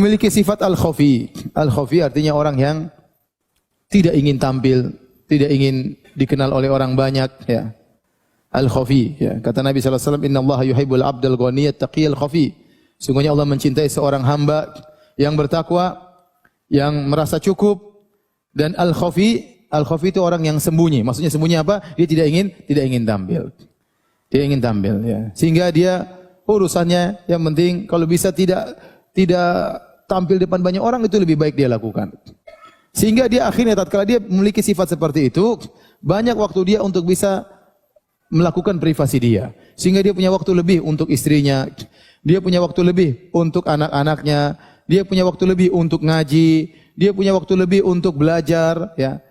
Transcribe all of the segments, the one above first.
memiliki sifat al-khafi. Al-khafi artinya orang yang tidak ingin tampil, tidak ingin dikenal oleh orang banyak, ya. Al-khafi, ya. Kata Nabi sallallahu alaihi wasallam, "Innallaha yuhibbul 'abdal ghaniyat taqiyal khafi." Sungguhnya Allah mencintai seorang hamba yang bertakwa, yang merasa cukup, dan al-khafi, al-khafi itu orang yang sembunyi. Maksudnya sembunyi apa? Dia tidak ingin tampil. Dia ingin tampil, ya. Sehingga dia urusannya yang penting kalau bisa tidak tampil depan banyak orang, itu lebih baik dia lakukan. Sehingga dia akhirnya tatkala dia memiliki sifat seperti itu, banyak waktu dia untuk bisa melakukan privasi dia. Sehingga dia punya waktu lebih untuk istrinya, dia punya waktu lebih untuk anak-anaknya, dia punya waktu lebih untuk ngaji, dia punya waktu lebih untuk belajar, ya.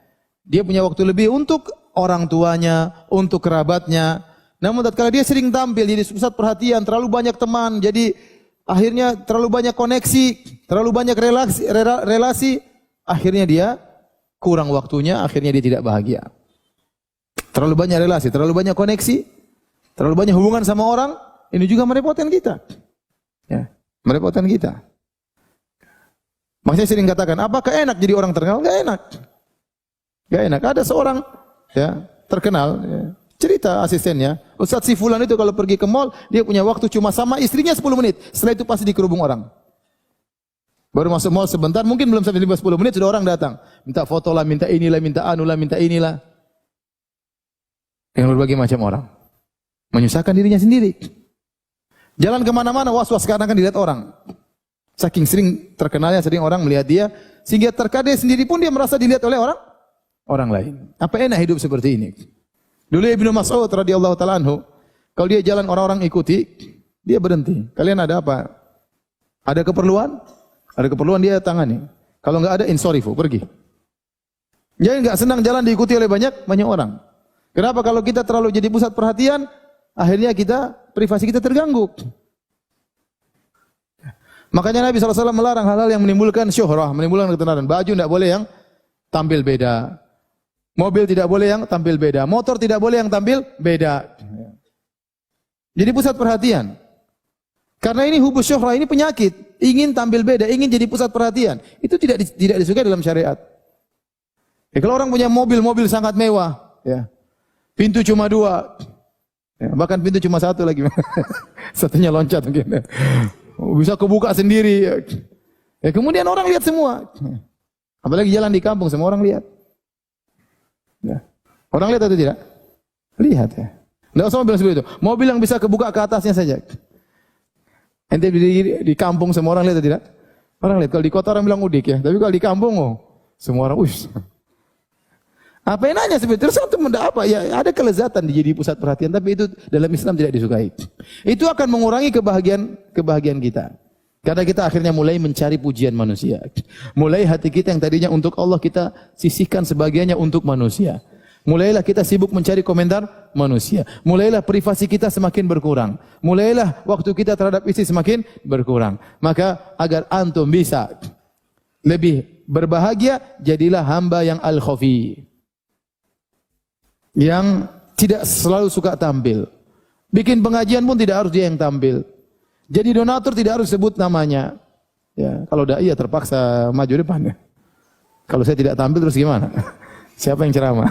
Dia punya waktu lebih untuk orang tuanya, untuk kerabatnya. Namun tatkala dia sering tampil jadi pusat perhatian, terlalu banyak teman, jadi akhirnya terlalu banyak koneksi, terlalu banyak relasi, akhirnya dia kurang waktunya, akhirnya dia tidak bahagia. Terlalu banyak relasi, terlalu banyak koneksi, terlalu banyak hubungan sama orang, ini juga merepotkan kita. Ya, merepotkan kita. Makanya sering katakan, apakah enak jadi orang terkenal? Enggak enak. Enggak enak. Ada seorang ya terkenal, ya, cerita asistennya, Ustadz si fulan itu kalau pergi ke mall, dia punya waktu cuma sama istrinya 10 menit. Setelah itu pasti dikerubung orang. Baru masuk mall sebentar, mungkin belum sampai 10 menit sudah orang datang. Minta foto lah, minta inilah, minta anulah, minta inilah. Dengan berbagai macam orang. Menyusahkan dirinya sendiri. Jalan kemana-mana, was-was karena akan dilihat orang. Saking sering terkenalnya, sering orang melihat dia, sehingga terkadang sendiri pun dia merasa dilihat oleh orang lain. Apa enak hidup seperti ini? Dulu Ibnu Mas'ud radhiyallahu ta'ala anhu, kalau dia jalan orang-orang ikuti, dia berhenti. Kalian ada apa? Ada keperluan? Ada keperluan dia tangani. Kalau enggak ada, insorifu, pergi. Jadi enggak senang jalan diikuti oleh banyak orang. Kenapa? Kalau kita terlalu jadi pusat perhatian, akhirnya privasi kita terganggu. Makanya Nabi SAW melarang hal-hal yang menimbulkan syuhrah, menimbulkan ketenaran. Baju tidak boleh yang tampil beda. Mobil tidak boleh yang tampil beda. Motor tidak boleh yang tampil beda. Jadi pusat perhatian. Karena ini hubus syuhrah, ini penyakit. Ingin tampil beda, ingin jadi pusat perhatian. Itu tidak disukai dalam syariat. Ya, kalau orang punya mobil sangat mewah, ya, pintu cuma 2, ya, bahkan pintu cuma 1 lagi. Satunya loncat mungkin. Bisa kebuka sendiri. Ya, kemudian orang lihat semua. Apalagi jalan di kampung, semua orang lihat. Ya. Orang lihat atau tidak? Lihat, ya. Tidak usah mobil seperti itu. Mobil yang bisa kebuka ke atasnya saja. Ente di kampung semua orang lihat atau tidak? Orang lihat. Kalau di kota orang bilang udik, ya. Tapi kalau di kampung, semua orang, apa enaknya seperti itu? Terus itu apa? Ya, ada kelezatan di jadi pusat perhatian, tapi itu dalam Islam tidak disukai. Itu akan mengurangi kebahagiaan kita. Karena kita akhirnya mulai mencari pujian manusia. Mulai hati kita yang tadinya untuk Allah, kita sisihkan sebagiannya untuk manusia. Mulailah kita sibuk mencari komentar manusia. Mulailah privasi kita semakin berkurang. Mulailah waktu kita terhadap istri semakin berkurang. Maka agar antum bisa lebih berbahagia, jadilah hamba yang al-khafi. Yang tidak selalu suka tampil. Bikin pengajian pun tidak harus dia yang tampil. Jadi donatur tidak harus sebut namanya. Ya, kalau dai ya terpaksa maju depannya. Kalau saya tidak tampil terus gimana? Siapa yang ceramah?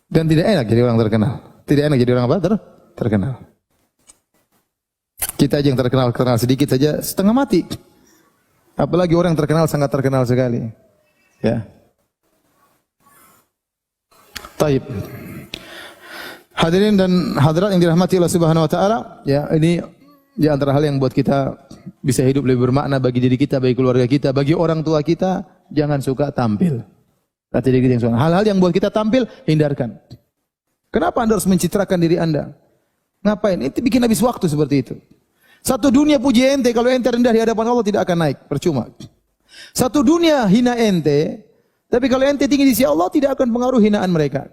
Dan tidak enak jadi orang terkenal. Tidak enak jadi orang apa? Terkenal. Kita aja yang terkenal sedikit saja setengah mati. Apalagi orang terkenal sangat terkenal sekali. Ya. Taib. Hadirin dan hadirat yang dirahmati Allah Subhanahu wa taala, ya, ini di antara hal yang buat kita bisa hidup lebih bermakna bagi diri kita, bagi keluarga kita, bagi orang tua kita, jangan suka tampil. Hal-hal yang buat kita tampil, hindarkan. Kenapa Anda harus mencitrakan diri Anda? Ngapain? Itu bikin habis waktu seperti itu. Satu dunia puji ente, kalau ente rendah di hadapan Allah tidak akan naik, percuma. Satu dunia hina ente, tapi kalau ente tinggi di sisi Allah tidak akan pengaruh hinaan mereka.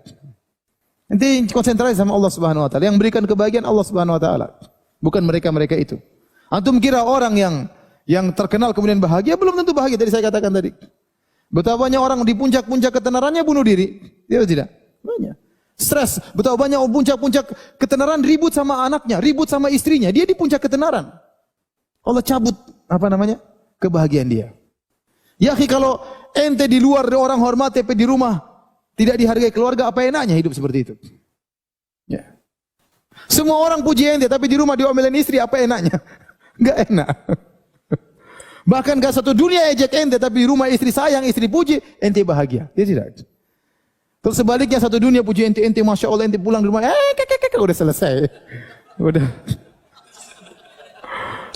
Ente konsentrasi sama Allah Subhanahu wa taala. Yang berikan kebahagiaan Allah Subhanahu wa taala, bukan mereka-mereka itu. Antum kira orang yang terkenal kemudian bahagia, belum tentu bahagia. Tadi saya katakan tadi. Betapa banyak orang di puncak-puncak ketenarannya bunuh diri. Dia tidak? Banyak. Stres, betapa banyak puncak-puncak ketenaran, ribut sama anaknya, ribut sama istrinya. Dia di puncak ketenaran. Allah cabut kebahagiaan dia. Ya akhi, kalau ente di luar orang hormat, tapi di rumah tidak dihargai keluarga, apa enaknya hidup seperti itu? Ya. Semua orang puji ente, tapi di rumah diomelin istri, apa enaknya? Enggak enak. Bahkan gak satu dunia ejek ente, tapi di rumah istri sayang, istri puji, ente bahagia. Dia tidak. Terus sebaliknya satu dunia puji ente, masya Allah, ente pulang di rumah, udah selesai. Udah.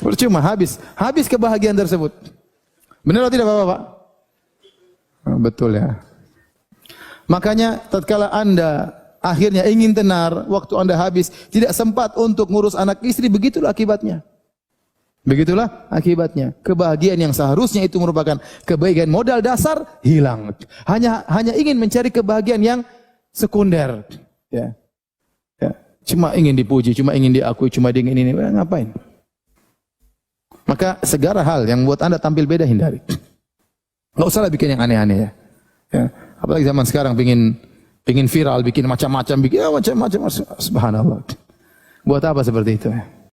Percuma, habis kebahagiaan tersebut. Benar atau tidak Bapak? Betul ya. Makanya tatkala Anda akhirnya ingin tenar, waktu Anda habis, tidak sempat untuk ngurus anak istri, begitulah akibatnya. Begitulah akibatnya. Kebahagiaan yang seharusnya itu merupakan kebahagiaan modal dasar hilang. Hanya ingin mencari kebahagiaan yang sekunder. Ya. Ya. Cuma ingin dipuji, cuma ingin diakui, cuma ingin ini. Ngapain? Maka segala hal yang buat Anda tampil beda hindari. Enggak usahlah bikin yang aneh-aneh ya. Ya. Apalagi zaman sekarang pingin viral, bikin macam-macam, subhanallah. Buat apa seperti itu ya?